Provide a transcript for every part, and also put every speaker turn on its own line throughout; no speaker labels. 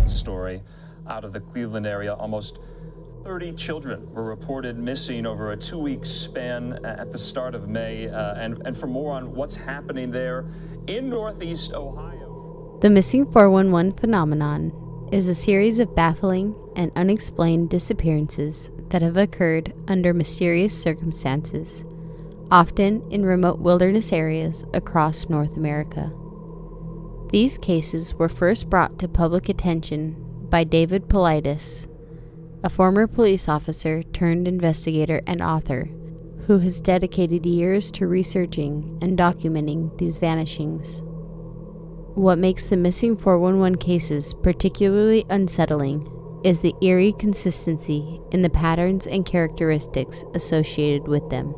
story out of the Cleveland area. Almost 30 children were reported missing over a 2-week span at the start of May. And for more on what's happening there in Northeast Ohio.
The missing 411 phenomenon is a series of baffling and unexplained disappearances that have occurred under mysterious circumstances, often in remote wilderness areas across North America. These cases were first brought to public attention by David Paulides, a former police officer turned investigator and author who has dedicated years to researching and documenting these vanishings. What makes the missing 411 cases particularly unsettling is the eerie consistency in the patterns and characteristics associated with them.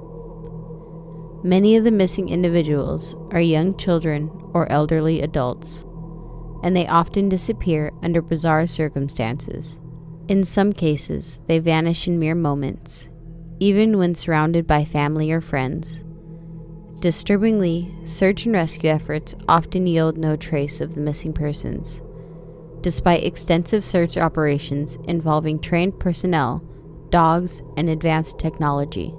Many of the missing individuals are young children or elderly adults, and they often disappear under bizarre circumstances. In some cases, they vanish in mere moments, even when surrounded by family or friends. Disturbingly, search and rescue efforts often yield no trace of the missing persons, despite extensive search operations involving trained personnel, dogs, and advanced technology.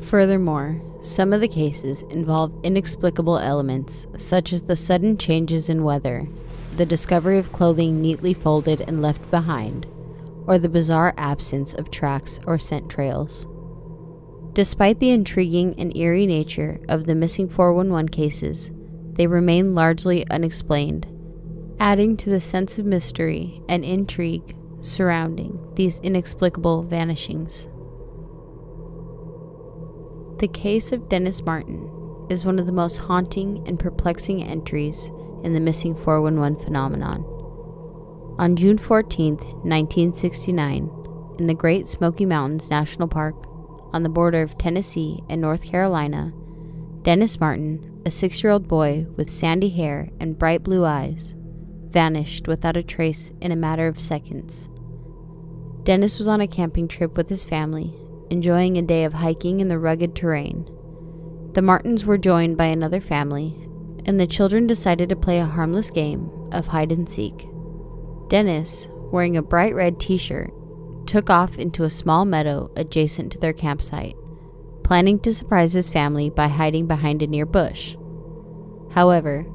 Furthermore, some of the cases involve inexplicable elements, such as the sudden changes in weather, the discovery of clothing neatly folded and left behind, or the bizarre absence of tracks or scent trails. Despite the intriguing and eerie nature of the missing 411 cases, they remain largely unexplained, adding to the sense of mystery and intrigue surrounding these inexplicable vanishings. The case of Dennis Martin is one of the most haunting and perplexing entries in the missing 411 phenomenon. On June 14, 1969, in the Great Smoky Mountains National Park, on the border of Tennessee and North Carolina, Dennis Martin, a 6-year-old boy with sandy hair and bright blue eyes, vanished without a trace in a matter of seconds. Dennis was on a camping trip with his family, enjoying a day of hiking in the rugged terrain. The Martins were joined by another family, and the children decided to play a harmless game of hide and seek. Dennis, wearing a bright red t-shirt, took off into a small meadow adjacent to their campsite, planning to surprise his family by hiding behind a near bush. However,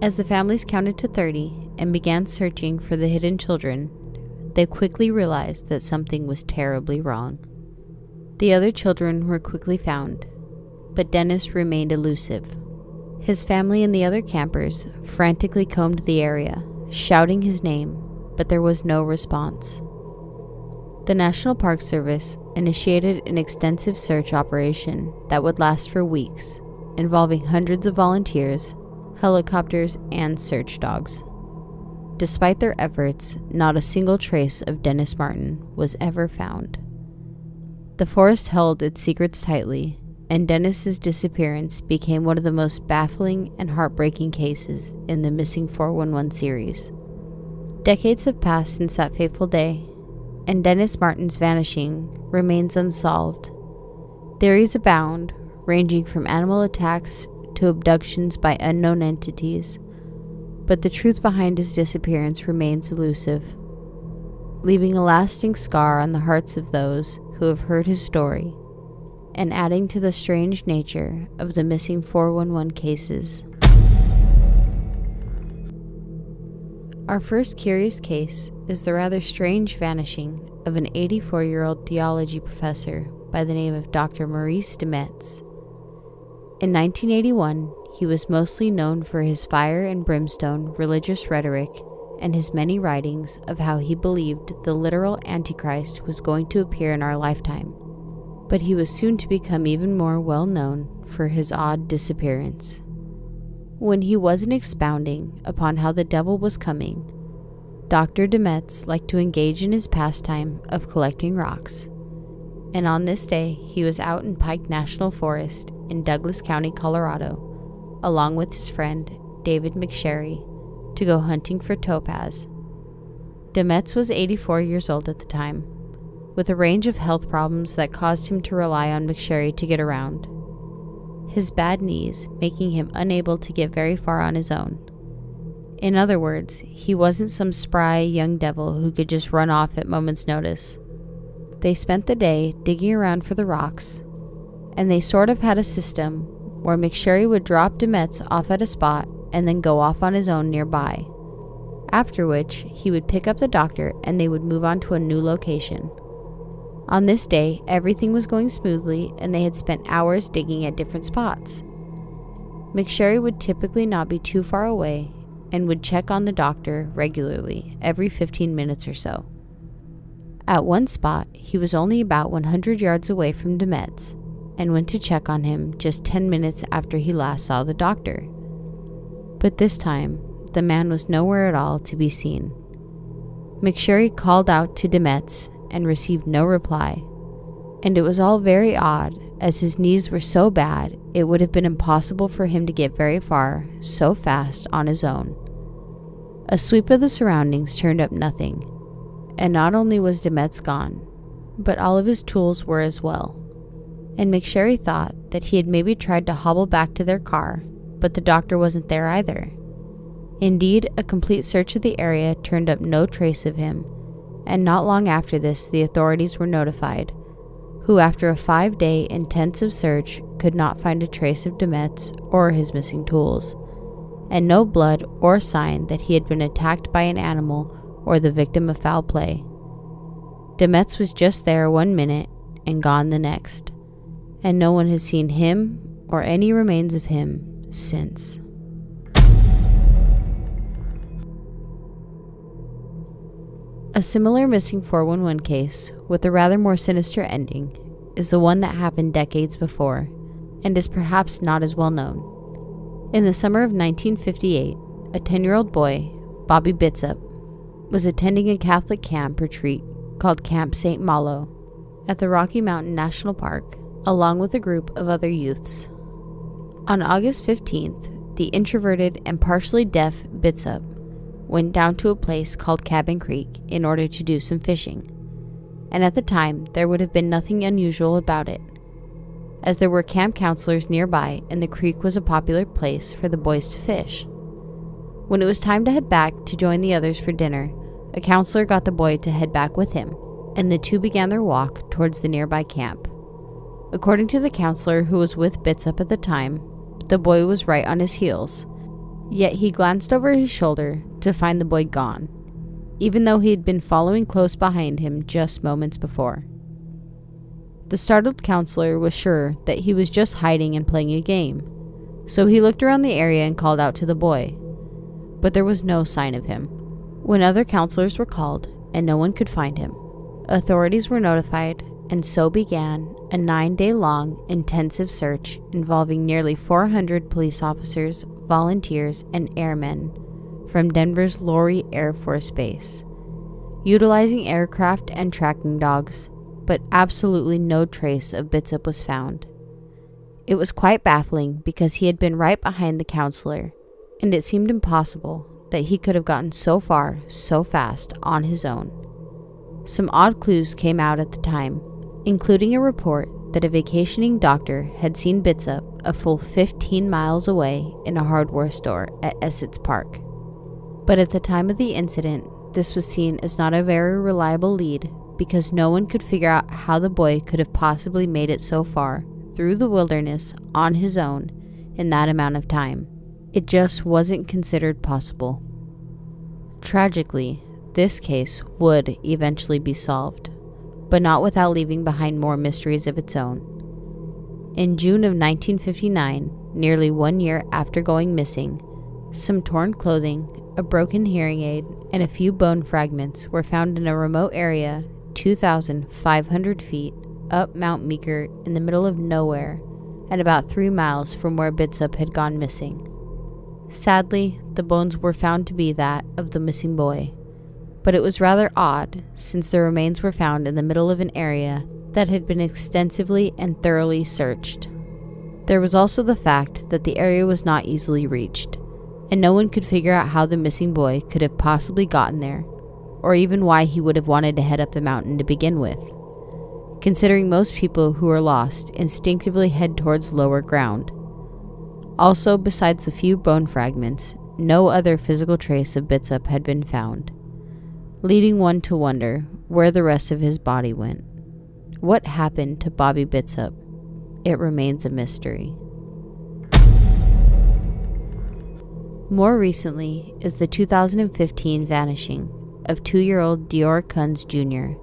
as the families counted to 30 and began searching for the hidden children, they quickly realized that something was terribly wrong. The other children were quickly found, but Dennis remained elusive. His family and the other campers frantically combed the area, shouting his name, but there was no response. The National Park Service initiated an extensive search operation that would last for weeks, involving hundreds of volunteers, helicopters, and search dogs. Despite their efforts, not a single trace of Dennis Martin was ever found. The forest held its secrets tightly, and Dennis's disappearance became one of the most baffling and heartbreaking cases in the missing 411 series. Decades have passed since that fateful day, and Dennis Martin's vanishing remains unsolved. Theories abound, ranging from animal attacks to abductions by unknown entities, but the truth behind his disappearance remains elusive, leaving a lasting scar on the hearts of those who have heard his story, and adding to the strange nature of the missing 411 cases. Our first curious case is the rather strange vanishing of an 84-year-old theology professor by the name of Dr. Maurice Demetz. In 1981, he was mostly known for his fire and brimstone religious rhetoric and his many writings of how he believed the literal Antichrist was going to appear in our lifetime. But he was soon to become even more well known for his odd disappearance. When he wasn't expounding upon how the devil was coming, Dr. Demetz liked to engage in his pastime of collecting rocks. And on this day, he was out in Pike National Forest in Douglas County, Colorado, along with his friend David McSherry, to go hunting for topaz. Demetz was 84 years old at the time, with a range of health problems that caused him to rely on McSherry to get around. His bad knees making him unable to get very far on his own. In other words, he wasn't some spry young devil who could just run off at moment's notice. They spent the day digging around for the rocks, and they sort of had a system where McSherry would drop Demetz off at a spot and then go off on his own nearby, after which he would pick up the doctor and they would move on to a new location. On this day, everything was going smoothly and they had spent hours digging at different spots. McSherry would typically not be too far away and would check on the doctor regularly, every 15 minutes or so. At one spot, he was only about 100 yards away from Demetz and went to check on him just 10 minutes after he last saw the doctor. But this time, the man was nowhere at all to be seen. McSherry called out to Demetz and received no reply, and it was all very odd as his knees were so bad it would have been impossible for him to get very far so fast on his own. A sweep of the surroundings turned up nothing, and not only was Demetz gone, but all of his tools were as well. And McSherry thought that he had maybe tried to hobble back to their car, but the doctor wasn't there either. Indeed, a complete search of the area turned up no trace of him, and not long after this the authorities were notified, who after a 5-day intensive search could not find a trace of Demetz or his missing tools, and no blood or sign that he had been attacked by an animal or the victim of foul play. Demetz was just there 1 minute and gone the next, and no one has seen him or any remains of him since. A similar missing 411 case with a rather more sinister ending is the one that happened decades before and is perhaps not as well known. In the summer of 1958, a 10-year-old boy, Bobby Bitsup, was attending a Catholic camp retreat called Camp St. Malo at the Rocky Mountain National Park, along with a group of other youths. On August 15th, the introverted and partially deaf Bitsup went down to a place called Cabin Creek in order to do some fishing, and at the time there would have been nothing unusual about it, as there were camp counselors nearby and the creek was a popular place for the boys to fish. When it was time to head back to join the others for dinner, a counselor got the boy to head back with him, and the two began their walk towards the nearby camp. According to the counselor who was with Bitsup at the time, the boy was right on his heels, yet he glanced over his shoulder to find the boy gone, even though he had been following close behind him just moments before. The startled counselor was sure that he was just hiding and playing a game, so he looked around the area and called out to the boy, but there was no sign of him. When other counselors were called and no one could find him, authorities were notified, and so began a 9-day-long intensive search involving nearly 400 police officers, volunteers, and airmen from Denver's Laurie Air Force Base, utilizing aircraft and tracking dogs, but absolutely no trace of Bitsup was found. It was quite baffling because he had been right behind the counselor, and it seemed impossible that he could have gotten so far so fast on his own. Some odd clues came out at the time, including a report that a vacationing doctor had seen Bitsup a full 15 miles away in a hardware store at Essex Park. But at the time of the incident, this was seen as not a very reliable lead because no one could figure out how the boy could have possibly made it so far through the wilderness on his own in that amount of time. It just wasn't considered possible. Tragically, this case would eventually be solved, but not without leaving behind more mysteries of its own. In June of 1959, nearly 1 year after going missing, some torn clothing, a broken hearing aid, and a few bone fragments were found in a remote area 2,500 feet up Mount Meeker in the middle of nowhere and about 3 miles from where Bitsup had gone missing. Sadly, the bones were found to be that of the missing boy, but it was rather odd since the remains were found in the middle of an area that had been extensively and thoroughly searched. There was also the fact that the area was not easily reached, and no one could figure out how the missing boy could have possibly gotten there, or even why he would have wanted to head up the mountain to begin with, considering most people who are lost instinctively head towards lower ground. Also, besides the few bone fragments, no other physical trace of Bitsup had been found, leading one to wonder where the rest of his body went. What happened to Bobby Bitsup? It remains a mystery. More recently is the 2015 vanishing of 2-year-old Dior Kunz Jr.,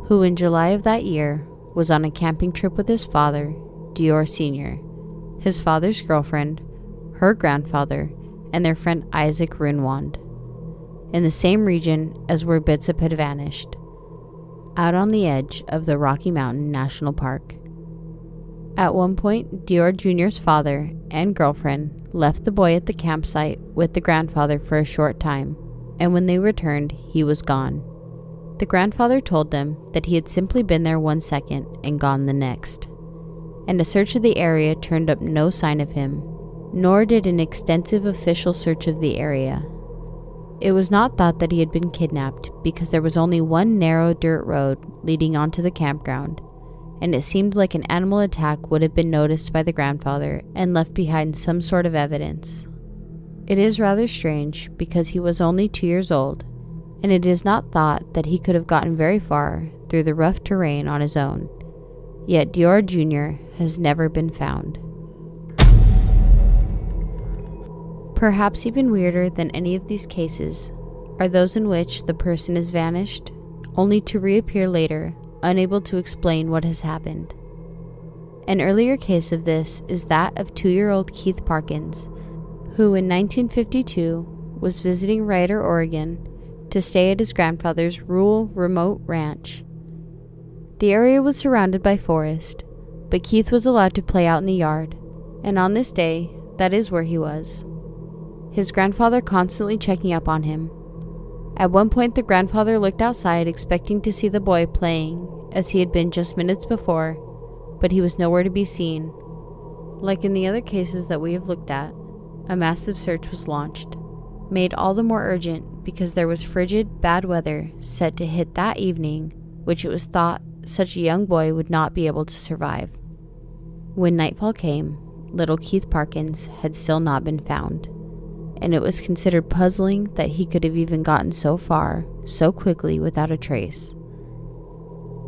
who in July of that year was on a camping trip with his father, Dior Sr., his father's girlfriend, her grandfather, and their friend Isaac Runwand, in the same region as where Bitsup had vanished, out on the edge of the Rocky Mountain National Park. At one point, Dior Jr.'s father and girlfriend left the boy at the campsite with the grandfather for a short time, and when they returned, he was gone. The grandfather told them that he had simply been there 1 second and gone the next, and a search of the area turned up no sign of him, nor did an extensive official search of the area. It was not thought that he had been kidnapped because there was only one narrow dirt road leading onto the campground, and it seemed like an animal attack would have been noticed by the grandfather and left behind some sort of evidence. It is rather strange because he was only 2 years old, and it is not thought that he could have gotten very far through the rough terrain on his own, yet Dior Jr. has never been found. Perhaps even weirder than any of these cases are those in which the person is vanished, only to reappear later, unable to explain what has happened. An earlier case of this is that of 2-year-old Keith Parkins, who in 1952 was visiting Ryder, Oregon, to stay at his grandfather's rural, remote ranch. The area was surrounded by forest, but Keith was allowed to play out in the yard, and on this day, that is where he was. His grandfather constantly checking up on him. At one point, the grandfather looked outside expecting to see the boy playing, as he had been just minutes before, but he was nowhere to be seen. Like in the other cases that we have looked at, a massive search was launched, made all the more urgent because there was frigid, bad weather set to hit that evening, which it was thought such a young boy would not be able to survive. When nightfall came, little Keith Parkins had still not been found, and it was considered puzzling that he could have even gotten so far so quickly without a trace.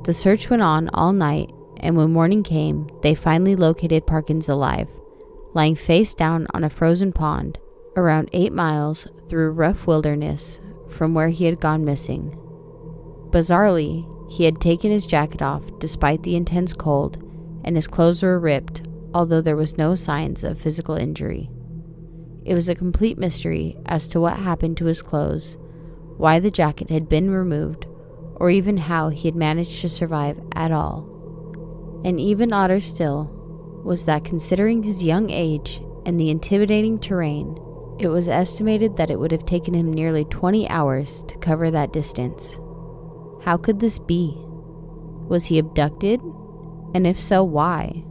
The search went on all night, and when morning came, they finally located Parkins alive, lying face down on a frozen pond around 8 miles through rough wilderness from where he had gone missing. Bizarrely, he had taken his jacket off despite the intense cold, and his clothes were ripped, although there was no signs of physical injury. It was a complete mystery as to what happened to his clothes, why the jacket had been removed, or even how he had managed to survive at all. And even odder still was that considering his young age and the intimidating terrain, it was estimated that it would have taken him nearly 20 hours to cover that distance. How could this be? Was he abducted? And if so, why?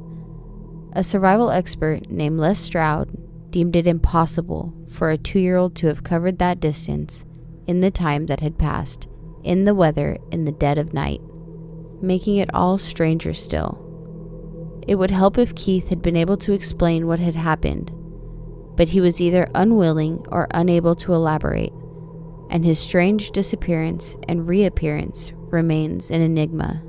A survival expert named Les Stroud deemed it impossible for a 2-year-old to have covered that distance in the time that had passed, in the weather, in the dead of night, making it all stranger still. It would help if Keith had been able to explain what had happened, but he was either unwilling or unable to elaborate, and his strange disappearance and reappearance remains an enigma.